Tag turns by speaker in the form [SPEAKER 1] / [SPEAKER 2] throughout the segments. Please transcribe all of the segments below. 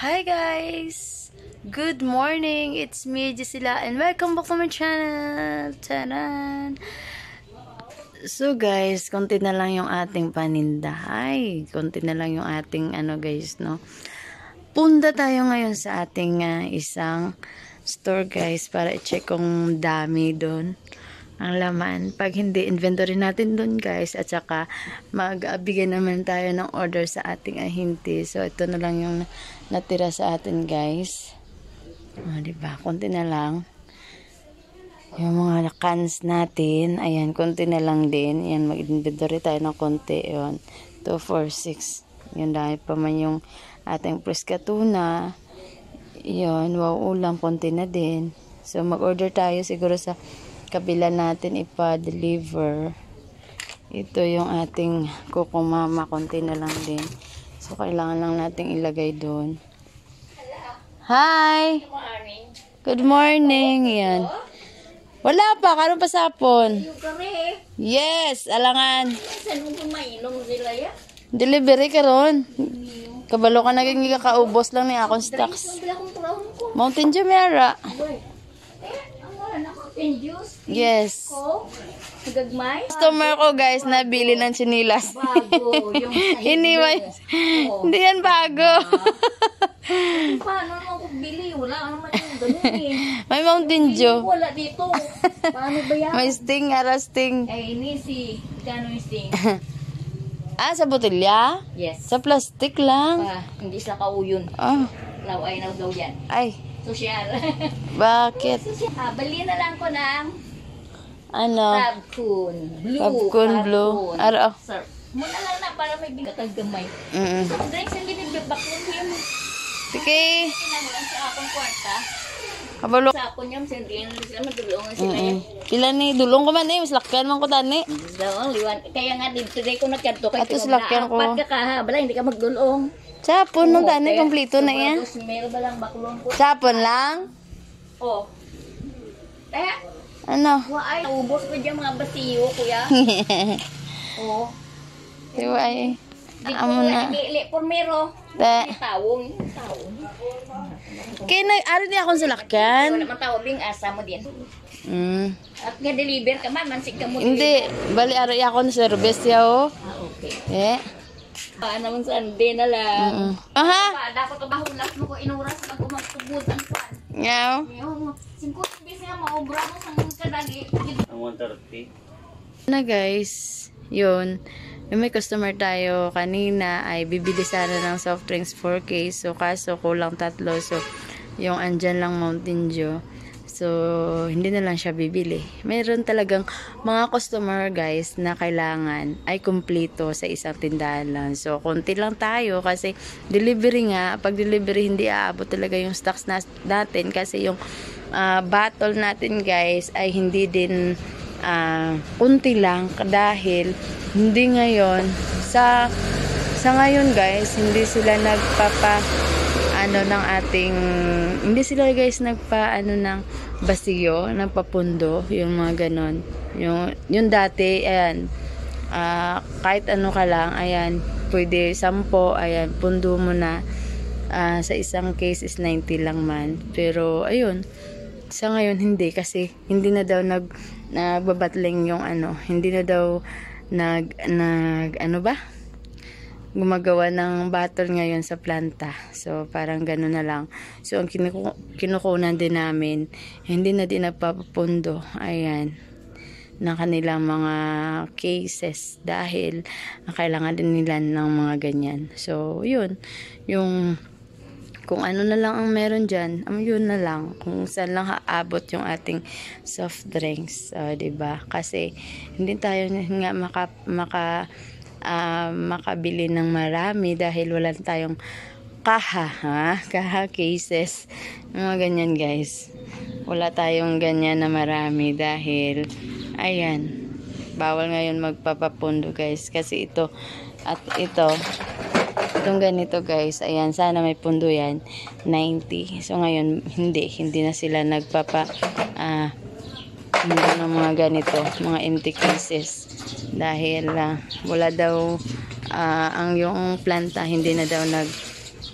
[SPEAKER 1] Hi guys! Good morning! It's me, Gisela, and welcome back to my channel! Taran! So guys, konti na lang yung ating paninda. Konti na lang yung ating guys, no? Punta tayo ngayon sa ating isang store guys para i-check kung dami doon ang laman. Pag hindi, inventory natin doon guys, at saka magbigay naman tayo ng order sa ating ahinti. So ito na lang yung natira sa atin guys. Diba? Konti na lang. Yung mga cans natin, ayan, konti na lang din. Ayan, mag-inventory tayo ng konti. Ayan, 2, 4, 6. Yan, dahil pa man yung ating preska tuna. Ayan, wow, ulam, konti na din. So mag-order tayo siguro sa kabila natin ipa-deliver. Ito yung ating kukumama, konti na lang din. So kailangan lang nating ilagay doon. Hi! Good morning! Yan. Wala pa, karon pa sapon. Yes, alangan. Delivery karon. Kabalo ka naging kakaubos lang ni akong stocks. Mountain Dew mera. Yes. Customer ko guys, nabili ng chinilas.
[SPEAKER 2] Bago.
[SPEAKER 1] Hindi yan bago.
[SPEAKER 2] Paano ako bili? Wala naman yung ganun eh.
[SPEAKER 1] May Mountain Dew.
[SPEAKER 2] Wala dito. Paano ba yan?
[SPEAKER 1] May Sting, Sting.
[SPEAKER 2] Ini si, kano yung Sting?
[SPEAKER 1] Sa botelya?
[SPEAKER 2] Yes.
[SPEAKER 1] Sa plastic lang.
[SPEAKER 2] Hindi sa kauyon. Laway na daw yan.
[SPEAKER 1] Ay.
[SPEAKER 2] Social.
[SPEAKER 1] Bakit?
[SPEAKER 2] Bali na lang ko ng Popcorn Blue.
[SPEAKER 1] Popcorn Blue. Araw.
[SPEAKER 2] Sir, muna lang na para may bigatag gamay. Soft drinks ang binibibak mo him.
[SPEAKER 1] Okay.
[SPEAKER 2] Kinamulan sa akong kwarta.
[SPEAKER 1] Kabalo.
[SPEAKER 2] Sa akong yung sendriyan sila madulungan sila yan.
[SPEAKER 1] Pila ni dulong ko man mas lakyan man ko tani.
[SPEAKER 2] Liwan. Kaya nga dito ko nagkanto kay
[SPEAKER 1] atos lakyan ko.
[SPEAKER 2] Apat ka bala hindi ka magdulong.
[SPEAKER 1] Sapon nung tani kompleto na yan.
[SPEAKER 2] Meron ba lang baklong ko?
[SPEAKER 1] Sapon lang?
[SPEAKER 2] Oh. Kaya Waay, naubos ko dyan mga basiyo, kuya. Oh.
[SPEAKER 1] Diway. Amo na.
[SPEAKER 2] Dili pormero. Tawong.
[SPEAKER 1] Kaya nag-aro din akong salakyan.
[SPEAKER 2] Wala man tawong bing asa mo din. At nga deliver ka man, mansig ka mo.
[SPEAKER 1] Hindi. Bali, aro ako na service yaw.
[SPEAKER 2] Okay. Naman Sunday na lang. Dapat kabahulas mo ko inuras pag umagtubod ang kwan.
[SPEAKER 1] Ngaw.
[SPEAKER 2] 50 bis nga maobra mo sa kadagi.
[SPEAKER 3] Ang 130.
[SPEAKER 1] Na guys, yun. May customer tayo kanina ay bibili sana ng soft drinks 4 case. So kaso kulang 3. So yung andyan lang Mountain Dew. So hindi na lang siya bibili. Meron talagang mga customer guys na kailangan ay kumpleto sa isang tindahan lang. So konti lang tayo kasi delivery nga. Pag delivery hindi aabot talaga yung stocks natin kasi yung bottle natin guys ay hindi din kunti lang dahil hindi ngayon sa ngayon guys hindi sila hindi sila guys ng basiyo, nagpapundo yung mga ganon yung dati ayan kahit ano ka lang ayan pwede 10 ayan pundo mo na sa isang case is 90 lang man pero ayun sa ngayon hindi kasi hindi na daw nagbabatling yung hindi na daw gumagawa ng bottle ngayon sa planta. So parang gano'n na lang. So ang kinukunan din namin hindi na din nagpapapundo ayan ng kanilang mga cases dahil kailangan din nila ng mga ganyan. So yun yung kung ano na lang ang meron dyan, yun na lang. Kung saan lang haabot yung ating soft drinks. Diba? Kasi hindi tayo nga makabili ng marami dahil wala tayong kaha cases. Mga ganyan guys. Wala tayong ganyan na marami dahil, ayan, bawal ngayon magpapapundo guys. Kasi ito, at itong ganito guys, ayan, sana may pundo yan 90. So ngayon hindi na sila ng mga ganito, mga empty cases dahil wala daw ang yung planta hindi na daw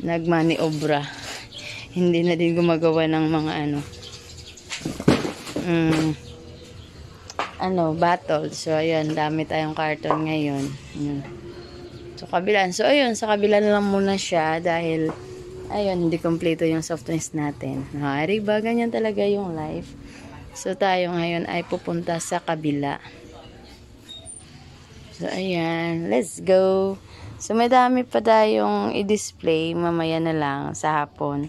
[SPEAKER 1] nagmaniobra. hindi na din gumagawa ng mga battle. So, ayun, dami tayong carton ngayon. So, kabila. So, ayun, sa kabila na lang muna siya dahil, ayun, hindi kompleto yung soft drinks natin. Diba? Ganyan talaga yung life. So, tayo ngayon ay pupunta sa kabila. So, ayan. Let's go. So, may dami pa tayong i-display. Mamaya na lang sa hapon.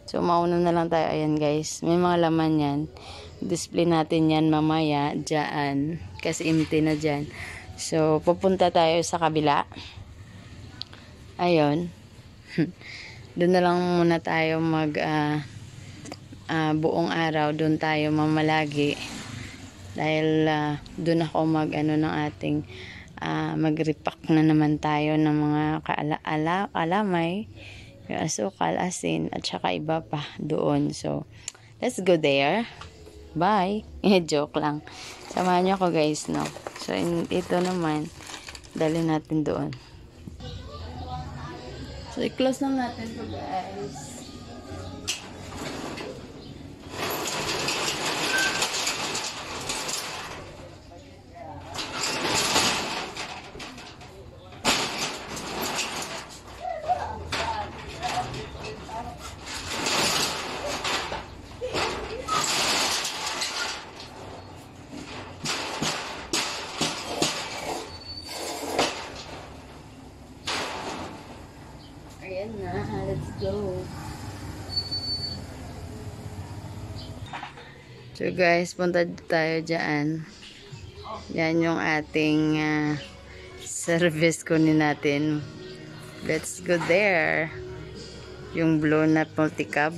[SPEAKER 1] So, mauna na lang tayo. Ayan, guys. May mga laman yan. Display natin yan mamaya dyan. Kasi empty na dyan. So, pupunta tayo sa kabila. Ayun. Doon na lang muna tayo buong araw. Doon tayo mamalagi. Dahil doon ako ng ating mag-repack na naman tayo ng mga kalamay, asukal, asin, at saka iba pa doon. So, let's go there. Bye. Joke lang. Samahan niyo ako guys, no? So, ito naman, dali natin doon. So, i-close lang natin to guys. Ayan na, let's go. So guys, punta tayo dyan. Yan yung ating service kunin natin. Let's go there. Yung blue na multi-cab.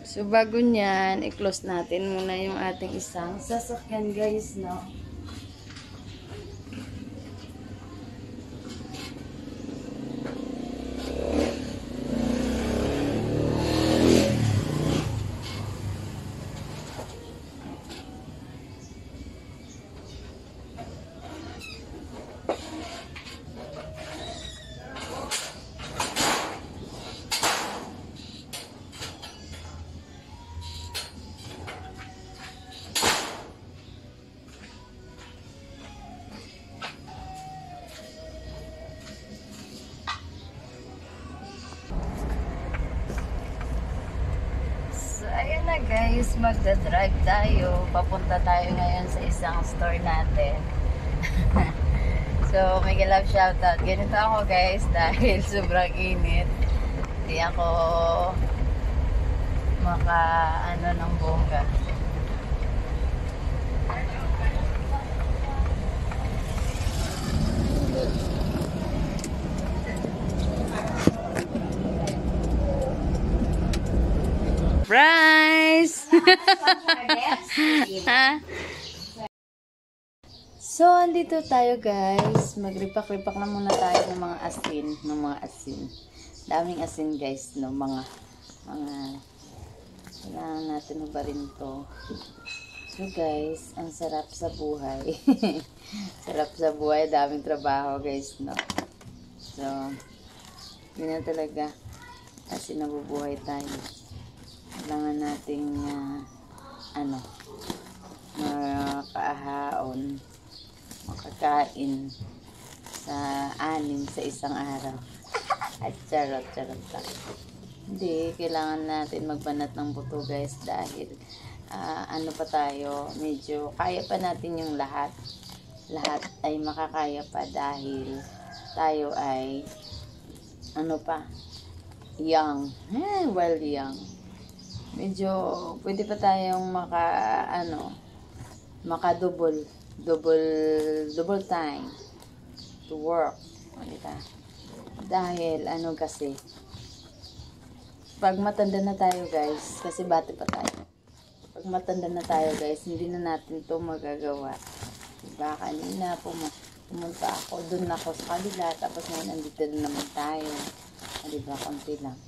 [SPEAKER 1] So bago nyan, i-close natin muna yung ating isang sasakyan guys, no? Ayan na guys, magdadrive tayo. Papunta tayo ngayon sa isang store natin. So, mega love shoutout. Ganito ako guys dahil sobrang init. Hindi ako ng bongga. Surprise! So, andito tayo guys. Magripak-ripak na muna tayo ng mga asin. Daming asin guys, no? Mga kailangan natin ubarin to. So guys, ang sarap sa buhay. Sarap sa buhay, daming trabaho guys, no? So, yun na talaga. Kasi nabubuhay tayo. Kailangan nating makaahaon, makakain sa 6 sa isang araw. At charot lang. Hindi, kailangan natin magbanat ng buto guys dahil pa tayo, medyo kaya pa natin yung lahat. Lahat ay makakaya pa dahil tayo ay young. Well young. Medyo pwede pa tayong double time to work. Diba? Dahil kasi pag matanda na tayo guys, kasi bata pa tayo. Pag matanda na tayo guys, hindi na natin to magagawa. Diba? Kanina pumunta ako, dun ako sa kabila, tapos ngayon andito na naman tayo. Diba? Konti lang.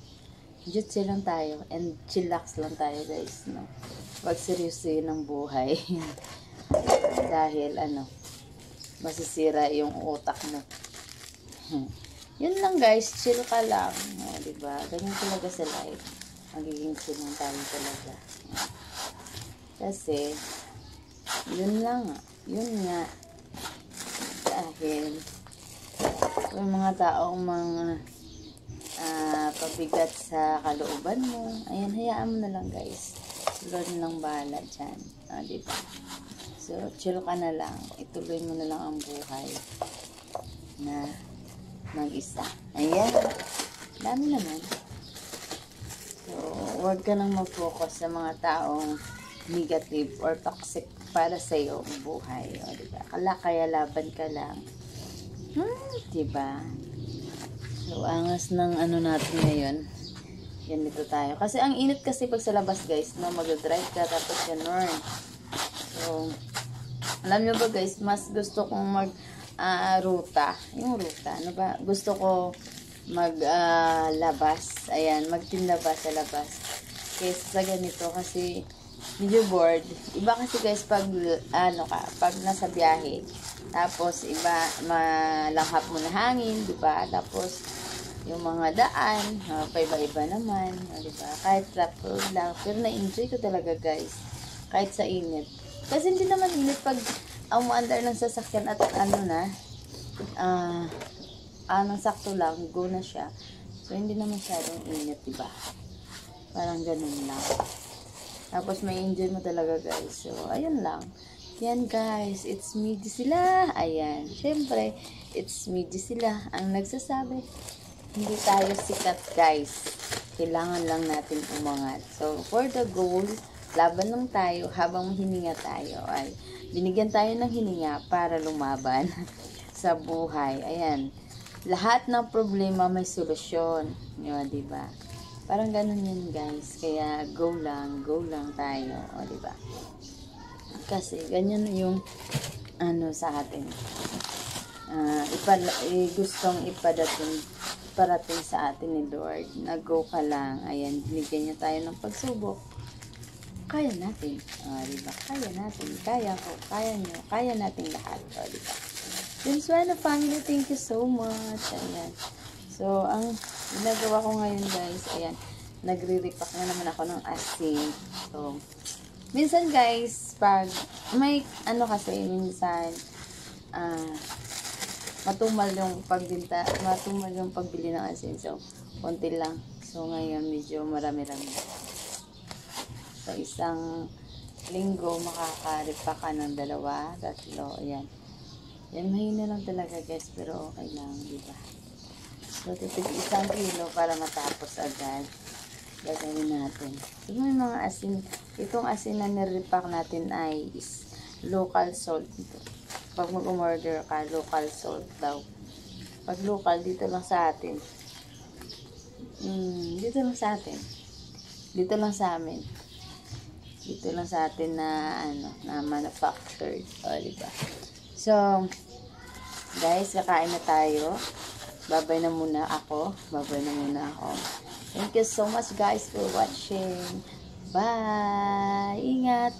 [SPEAKER 1] Jutsi lang tayo and chillax lang tayo guys, no? Wag seryosohin ng buhay. Dahil masisira yung utak mo. Yun lang guys, chill ka lang, diba? diba? Ganyan talaga sa life. Magiging chill lang tayo talaga. Kasi, yun lang nga. Yun nga. Dahil, may mga taong mga pabigat sa kalooban mo. Ayan, hayaan mo na lang guys. Lord na lang bahala dyan. Diba? So, chill ka na lang. Ituloy mo na lang ang buhay na mag-isa. Ayan. Dami naman. So, huwag ka nang mag-focus sa mga taong negative or toxic para sa iyo ang buhay. O, diba? Kaya laban ka lang. Diba? So, angas ng ano natin ngayon. Yan dito tayo. Kasi ang init kasi pag sa labas guys, no, mag-drive ka tapos ganun. So, alam nyo ba guys, mas gusto kong ruta. Yung ruta, ano ba? Gusto ko labas. Ayan, magtinlaba sa labas. Kaysa sa ganito kasi medyo bored. Iba kasi guys pag pag nasa biyahe. Tapos iba malanghap mo na hangin, di ba? Tapos yung mga daan, paiba-iba naman, di ba? Kahit road lang, pero na-enjoy ko talaga guys. Kahit sa init. Kasi hindi naman init pag umaandar ng sasakyan at anong sakto lang, go na siya. So hindi naman masyadong init, di ba? Parang ganun lang. Tapos may enjoy mo talaga guys. So ayun lang. Yan guys, it's me sila. Ayan, syempre, it's me sila ang nagsasabi. Hindi tayo sikat guys. Kailangan lang natin umangat. So, for the goal, laban lang tayo habang hininga tayo. Ay, binigyan tayo ng hininga para lumaban sa buhay. Ayan. Lahat ng problema may solusyon. Yun, diba? Parang ganun yun guys. Kaya go lang tayo. O, diba? Kasi ganyan yung sa atin. Gustong parating sa atin ni Lord. Nag-go ka lang. Ayan, binigyan niya tayo ng pagsubok. Kaya natin. Diba? Kaya natin. Kaya ko. Kaya nyo. Kaya natin lahat. Diba? Dinswana family, thank you so much. Ayan. So, ang ginagawa ko ngayon guys, ayan, nagre-repack na naman ako ng asin. So, minsan guys, pag may kasi, minsan, matumal yung pagbili ng asin. So, konti lang. So, ngayon, medyo marami-rami. So, isang linggo, makaka-repack ka ng 2, 3. Ayan. Yan, mahina lang talaga guys, pero okay lang, diba? So, titig 1 kilo para matapos agad. Gagawin natin. So, may mga asin. Itong asin na nirepack natin ay is local salt. Pag mag-umorder ka, local salt daw. Pag local, dito lang sa atin. Dito lang sa atin. Dito lang sa amin. Dito lang sa atin na, na manufactured. O, diba? So, guys, kakain na tayo. Babay na muna ako. Thank you so much guys for watching. Bye! Ingat!